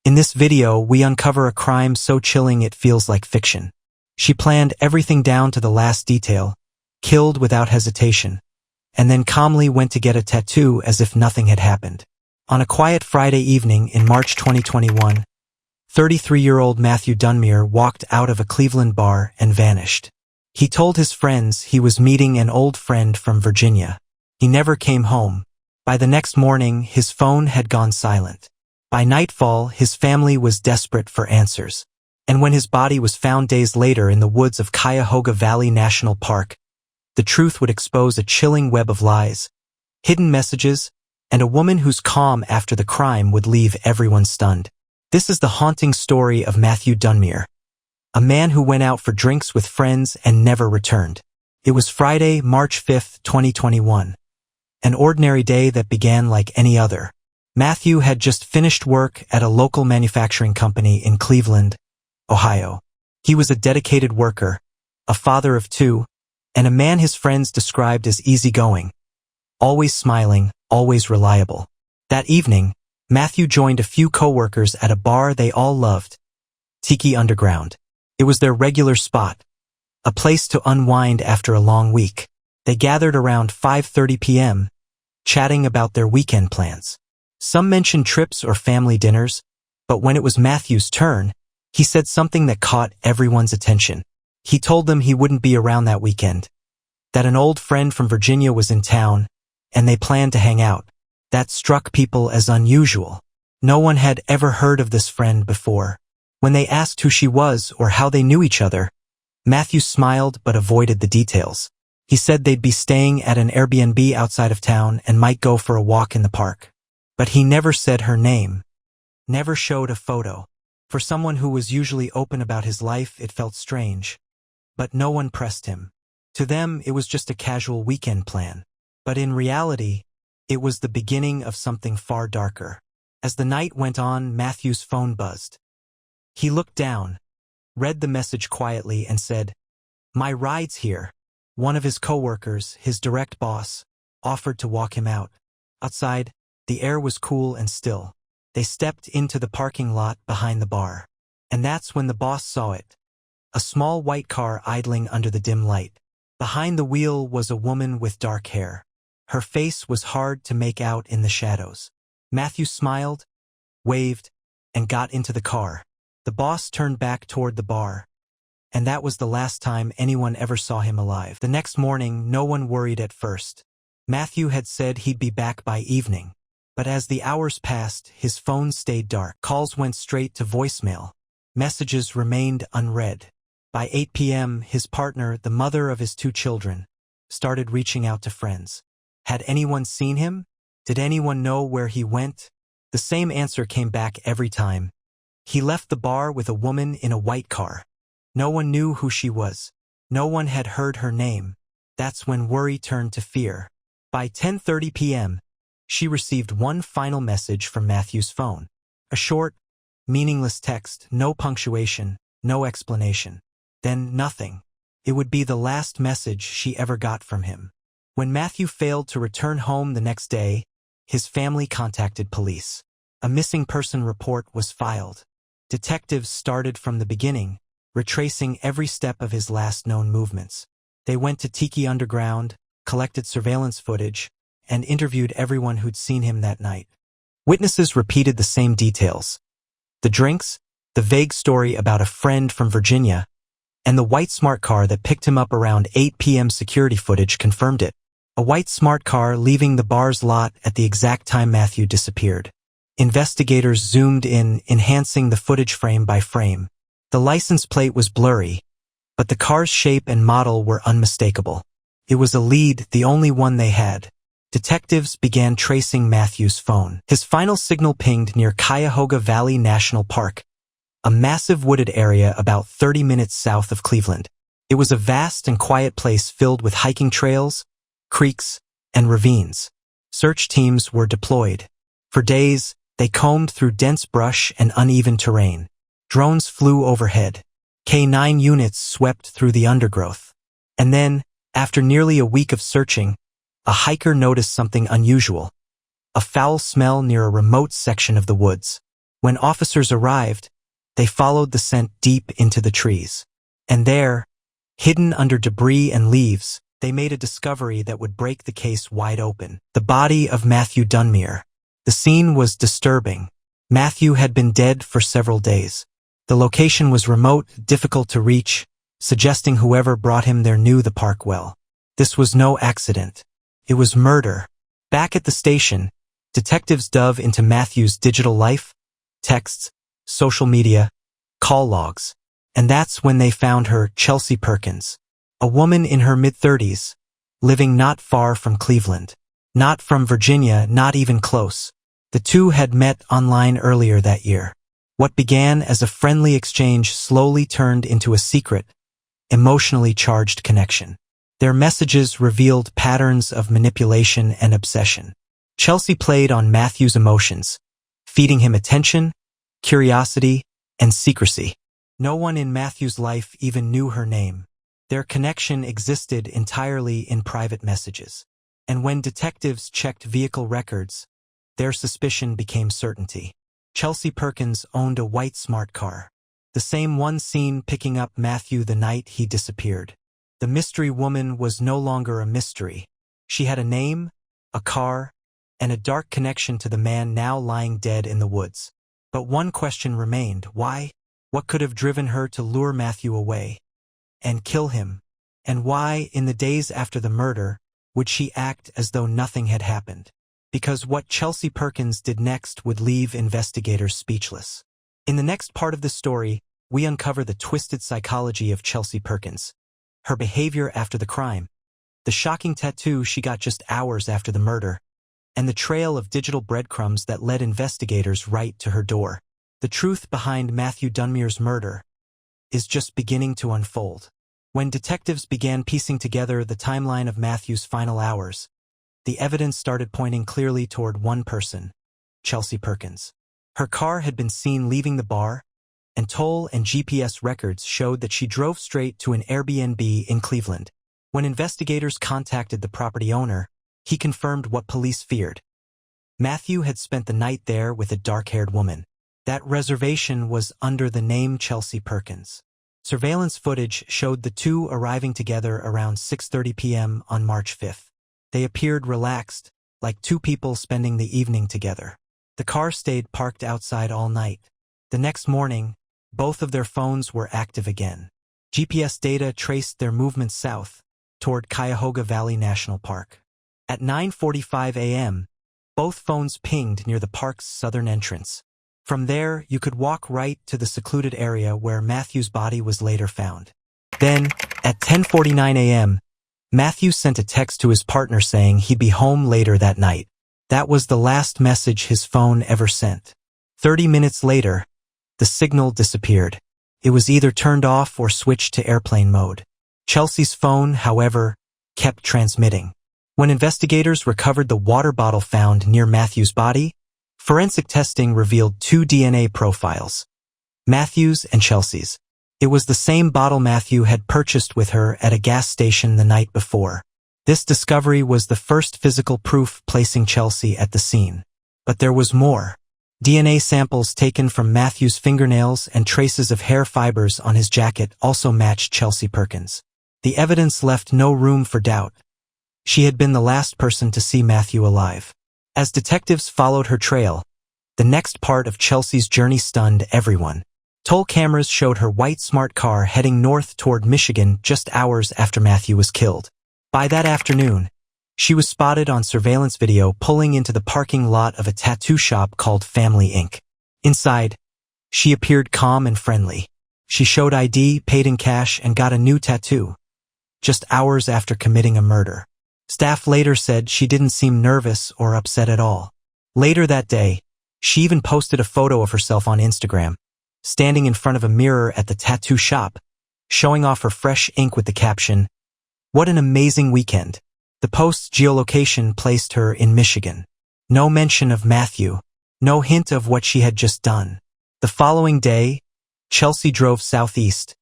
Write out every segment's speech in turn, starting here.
In this video, we uncover a crime so chilling it feels like fiction. She planned everything down to the last detail, killed without hesitation, and then calmly went to get a tattoo as if nothing had happened. On a quiet Friday evening in March 2021, 33-year-old Matthew Dunmier walked out of a Cleveland bar and vanished. He told his friends he was meeting an old friend from Virginia. He never came home. By the next morning, his phone had gone silent. By nightfall, his family was desperate for answers. And when his body was found days later in the woods of Cuyahoga Valley National Park, the truth would expose a chilling web of lies, hidden messages, and a woman whose calm after the crime would leave everyone stunned. This is the haunting story of Matthew Dunmier, a man who went out for drinks with friends and never returned. It was Friday, March 5, 2021. An ordinary day that began like any other. Matthew had just finished work at a local manufacturing company in Cleveland, Ohio. He was a dedicated worker, a father of two, and a man his friends described as easygoing, always smiling, always reliable. That evening, Matthew joined a few coworkers at a bar they all loved, Tiki Underground. It was their regular spot, a place to unwind after a long week. They gathered around 5:30 p.m., chatting about their weekend plans. Some mentioned trips or family dinners, but when it was Matthew's turn, he said something that caught everyone's attention. He told them he wouldn't be around that weekend, that an old friend from Virginia was in town, and they planned to hang out. That struck people as unusual. No one had ever heard of this friend before. When they asked who she was or how they knew each other, Matthew smiled but avoided the details. He said they'd be staying at an Airbnb outside of town and might go for a walk in the park. But he never said her name, never showed a photo. For someone who was usually open about his life, it felt strange. But no one pressed him. To them, it was just a casual weekend plan. But in reality, it was the beginning of something far darker. As the night went on, Matthew's phone buzzed. He looked down, read the message quietly, and said, "My ride's here." One of his coworkers, his direct boss, offered to walk him out. Outside, the air was cool and still. They stepped into the parking lot behind the bar. And that's when the boss saw it. A small white car idling under the dim light. Behind the wheel was a woman with dark hair. Her face was hard to make out in the shadows. Matthew smiled, waved, and got into the car. The boss turned back toward the bar. And that was the last time anyone ever saw him alive. The next morning, no one worried at first. Matthew had said he'd be back by evening. But as the hours passed, his phone stayed dark. Calls went straight to voicemail. Messages remained unread. By 8 p.m., his partner, the mother of his two children, started reaching out to friends. Had anyone seen him? Did anyone know where he went? The same answer came back every time. He left the bar with a woman in a white car. No one knew who she was. No one had heard her name. That's when worry turned to fear. By 10:30 p.m., she received one final message from Matthew's phone. A short, meaningless text, no punctuation, no explanation. Then nothing. It would be the last message she ever got from him. When Matthew failed to return home the next day, his family contacted police. A missing person report was filed. Detectives started from the beginning, retracing every step of his last known movements. They went to Tiki Underground, collected surveillance footage, and interviewed everyone who'd seen him that night. Witnesses repeated the same details. The drinks, the vague story about a friend from Virginia, and the white smart car that picked him up around 8 p.m. security footage confirmed it. A white smart car leaving the bar's lot at the exact time Matthew disappeared. Investigators zoomed in, enhancing the footage frame by frame. The license plate was blurry, but the car's shape and model were unmistakable. It was a lead, the only one they had. Detectives began tracing Matthew's phone. His final signal pinged near Cuyahoga Valley National Park, a massive wooded area about 30 minutes south of Cleveland. It was a vast and quiet place filled with hiking trails, creeks, and ravines. Search teams were deployed. For days, they combed through dense brush and uneven terrain. Drones flew overhead. K-9 units swept through the undergrowth. And then, after nearly a week of searching, a hiker noticed something unusual. A foul smell near a remote section of the woods. When officers arrived, they followed the scent deep into the trees. And there, hidden under debris and leaves, they made a discovery that would break the case wide open. The body of Matthew Dunmier. The scene was disturbing. Matthew had been dead for several days. The location was remote, difficult to reach, suggesting whoever brought him there knew the park well. This was no accident. It was murder. Back at the station, detectives dove into Matthew's digital life, texts, social media, call logs. And that's when they found her, Chelsea Perkins, a woman in her mid-30s, living not far from Cleveland. Not from Virginia, not even close. The two had met online earlier that year. What began as a friendly exchange slowly turned into a secret, emotionally charged connection. Their messages revealed patterns of manipulation and obsession. Chelsea played on Matthew's emotions, feeding him attention, curiosity, and secrecy. No one in Matthew's life even knew her name. Their connection existed entirely in private messages. And when detectives checked vehicle records, their suspicion became certainty. Chelsea Perkins owned a white smart car, the same one seen picking up Matthew the night he disappeared. The mystery woman was no longer a mystery. She had a name, a car, and a dark connection to the man now lying dead in the woods. But one question remained: why? What could have driven her to lure Matthew away and kill him? And why, in the days after the murder, would she act as though nothing had happened? Because what Chelsea Perkins did next would leave investigators speechless. In the next part of the story, we uncover the twisted psychology of Chelsea Perkins, her behavior after the crime, the shocking tattoo she got just hours after the murder, and the trail of digital breadcrumbs that led investigators right to her door. The truth behind Matthew Dunmier's murder is just beginning to unfold. When detectives began piecing together the timeline of Matthew's final hours, the evidence started pointing clearly toward one person, Chelsea Perkins. Her car had been seen leaving the bar, and toll and GPS records showed that she drove straight to an Airbnb in Cleveland. When investigators contacted the property owner, he confirmed what police feared. Matthew had spent the night there with a dark-haired woman. That reservation was under the name Chelsea Perkins. Surveillance footage showed the two arriving together around 6:30 p.m. on March 5th. They appeared relaxed, like two people spending the evening together. The car stayed parked outside all night. The next morning, both of their phones were active again. GPS data traced their movements south, toward Cuyahoga Valley National Park. At 9:45 a.m., both phones pinged near the park's southern entrance. From there, you could walk right to the secluded area where Matthew's body was later found. Then, at 10:49 a.m., Matthew sent a text to his partner saying he'd be home later that night. That was the last message his phone ever sent. 30 minutes later, the signal disappeared. It was either turned off or switched to airplane mode. Chelsea's phone, however, kept transmitting. When investigators recovered the water bottle found near Matthew's body, forensic testing revealed two DNA profiles, Matthew's and Chelsea's. It was the same bottle Matthew had purchased with her at a gas station the night before. This discovery was the first physical proof placing Chelsea at the scene. But there was more. DNA samples taken from Matthew's fingernails and traces of hair fibers on his jacket also matched Chelsea Perkins. The evidence left no room for doubt. She had been the last person to see Matthew alive. As detectives followed her trail, the next part of Chelsea's journey stunned everyone. Toll cameras showed her white smart car heading north toward Michigan just hours after Matthew was killed. By that afternoon, she was spotted on surveillance video pulling into the parking lot of a tattoo shop called Family Inc. Inside, she appeared calm and friendly. She showed ID, paid in cash, and got a new tattoo, just hours after committing a murder. Staff later said she didn't seem nervous or upset at all. Later that day, she even posted a photo of herself on Instagram, standing in front of a mirror at the tattoo shop, showing off her fresh ink with the caption, "What an amazing weekend." The post's geolocation placed her in Michigan. No mention of Matthew, no hint of what she had just done. The following day, Chelsea drove southeast,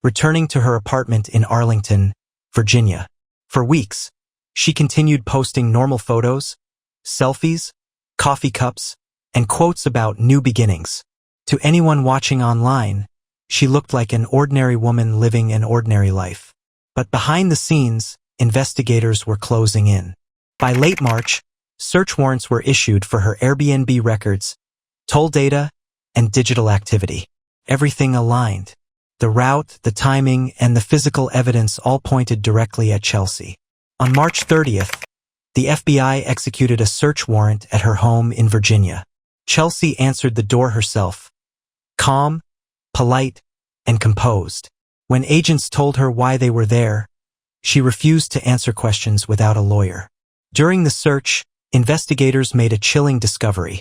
returning to her apartment in Arlington, Virginia. For weeks, she continued posting normal photos, selfies, coffee cups, and quotes about new beginnings. To anyone watching online, she looked like an ordinary woman living an ordinary life. But behind the scenes, investigators were closing in. By late March, search warrants were issued for her Airbnb records, toll data, and digital activity. Everything aligned. The route, the timing, and the physical evidence all pointed directly at Chelsea. On March 30th, the FBI executed a search warrant at her home in Virginia. Chelsea answered the door herself, calm, polite, and composed. When agents told her why they were there, she refused to answer questions without a lawyer. During the search, investigators made a chilling discovery: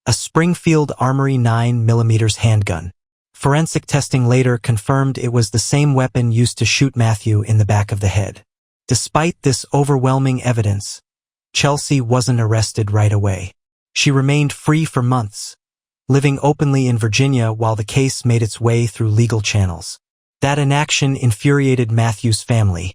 a Springfield Armory 9mm handgun. Forensic testing later confirmed it was the same weapon used to shoot Matthew in the back of the head. Despite this overwhelming evidence, Chelsea wasn't arrested right away. She remained free for months, living openly in Virginia while the case made its way through legal channels. That inaction infuriated Matthew's family,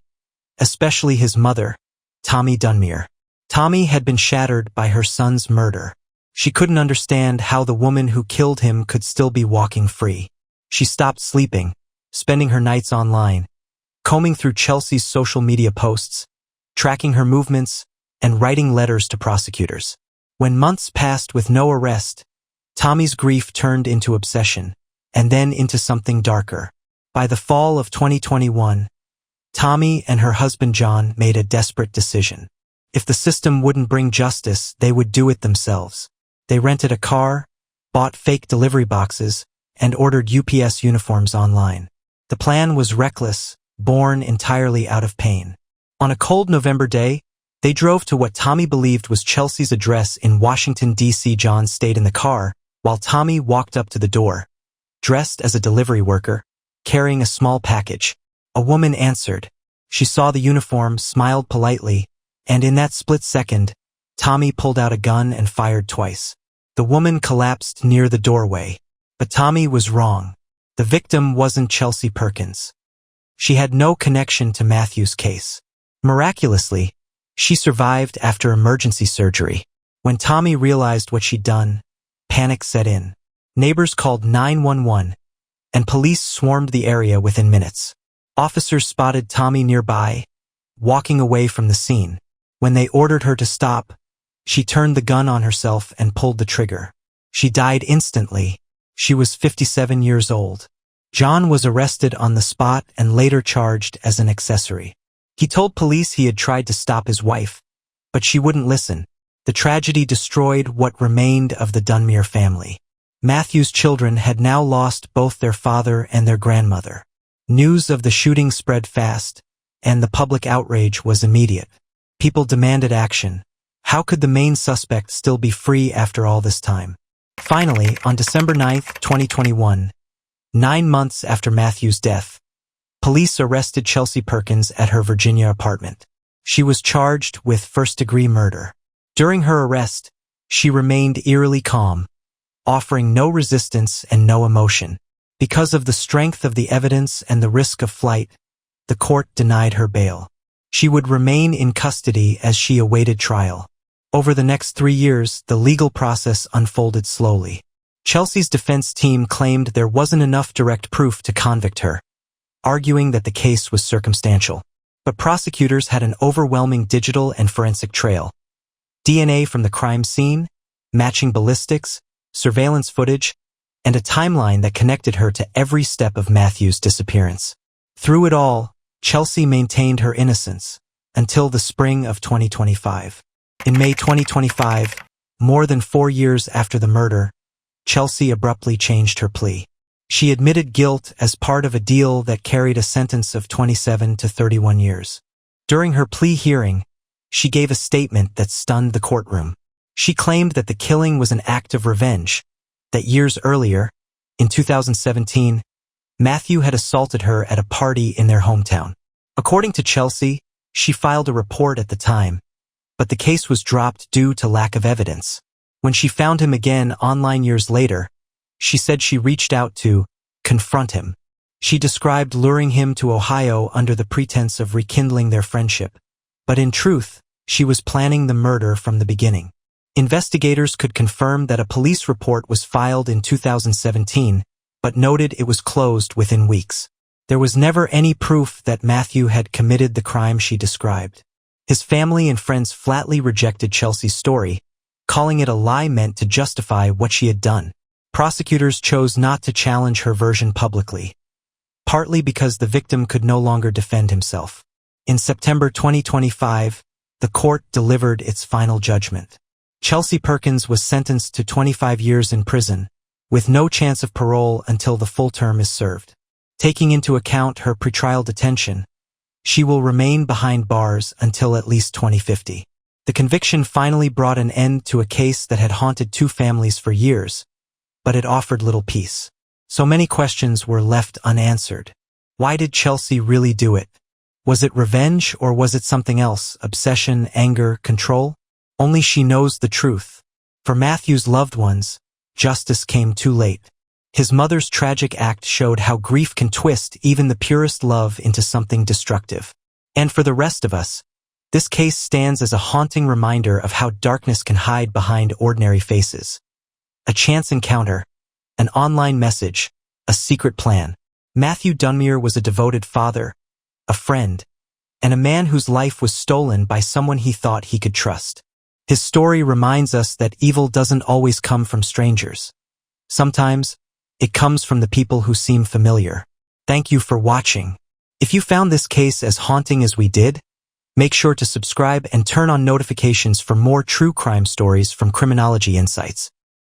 especially his mother, Tommie Dunmier. Tommie had been shattered by her son's murder. She couldn't understand how the woman who killed him could still be walking free. She stopped sleeping, spending her nights online, combing through Chelsea's social media posts, tracking her movements, and writing letters to prosecutors. When months passed with no arrest, Tommie's grief turned into obsession, and then into something darker. By the fall of 2021, Tommie and her husband John made a desperate decision. If the system wouldn't bring justice, they would do it themselves. They rented a car, bought fake delivery boxes, and ordered UPS uniforms online. The plan was reckless, born entirely out of pain. On a cold November day, they drove to what Tommie believed was Chelsea's address in Washington, D.C. John stayed in the car, while Tommie walked up to the door, dressed as a delivery worker, carrying a small package. A woman answered. She saw the uniform, smiled politely, and in that split second, Tommie pulled out a gun and fired twice. The woman collapsed near the doorway. But Tommie was wrong. The victim wasn't Chelsea Perkins. She had no connection to Matthew's case. Miraculously, she survived after emergency surgery. When Tommie realized what she'd done, panic set in. Neighbors called 911, and police swarmed the area within minutes. Officers spotted Tommie nearby, walking away from the scene. When they ordered her to stop, she turned the gun on herself and pulled the trigger. She died instantly. She was 57 years old. John was arrested on the spot and later charged as an accessory. He told police he had tried to stop his wife, but she wouldn't listen. The tragedy destroyed what remained of the Dunmier family. Matthew's children had now lost both their father and their grandmother. News of the shooting spread fast, and the public outrage was immediate. People demanded action. How could the main suspect still be free after all this time? Finally, on December 9, 2021, 9 months after Matthew's death, police arrested Chelsea Perkins at her Virginia apartment. She was charged with first-degree murder. During her arrest, she remained eerily calm, offering no resistance and no emotion. Because of the strength of the evidence and the risk of flight, the court denied her bail. She would remain in custody as she awaited trial. Over the next 3 years, the legal process unfolded slowly. Chelsea's defense team claimed there wasn't enough direct proof to convict her, arguing that the case was circumstantial. But prosecutors had an overwhelming digital and forensic trail. DNA from the crime scene, matching ballistics, surveillance footage, and a timeline that connected her to every step of Matthew's disappearance. Through it all, Chelsea maintained her innocence until the spring of 2025. In May 2025, more than 4 years after the murder, Chelsea abruptly changed her plea. She admitted guilt as part of a deal that carried a sentence of 27 to 31 years. During her plea hearing, she gave a statement that stunned the courtroom. She claimed that the killing was an act of revenge, that years earlier, in 2017, Matthew had assaulted her at a party in their hometown. According to Chelsea, she filed a report at the time, but the case was dropped due to lack of evidence. When she found him again online years later, she said she reached out to confront him. She described luring him to Ohio under the pretense of rekindling their friendship. But in truth, she was planning the murder from the beginning. Investigators could confirm that a police report was filed in 2017, but noted it was closed within weeks. There was never any proof that Matthew had committed the crime she described. His family and friends flatly rejected Chelsea's story, calling it a lie meant to justify what she had done. Prosecutors chose not to challenge her version publicly, partly because the victim could no longer defend himself. In September 2025, the court delivered its final judgment. Chelsea Perkins was sentenced to 25 years in prison, with no chance of parole until the full term is served. Taking into account her pretrial detention, she will remain behind bars until at least 2050. The conviction finally brought an end to a case that had haunted two families for years, but it offered little peace. So many questions were left unanswered. Why did Chelsea really do it? Was it revenge or was it something else? Obsession, anger, control? Only she knows the truth. For Matthew's loved ones, justice came too late. His mother's tragic act showed how grief can twist even the purest love into something destructive. And for the rest of us, this case stands as a haunting reminder of how darkness can hide behind ordinary faces. A chance encounter, an online message, a secret plan. Matthew Dunmier was a devoted father, a friend, and a man whose life was stolen by someone he thought he could trust. His story reminds us that evil doesn't always come from strangers. Sometimes, it comes from the people who seem familiar. Thank you for watching. If you found this case as haunting as we did, make sure to subscribe and turn on notifications for more true crime stories from Criminology Insights.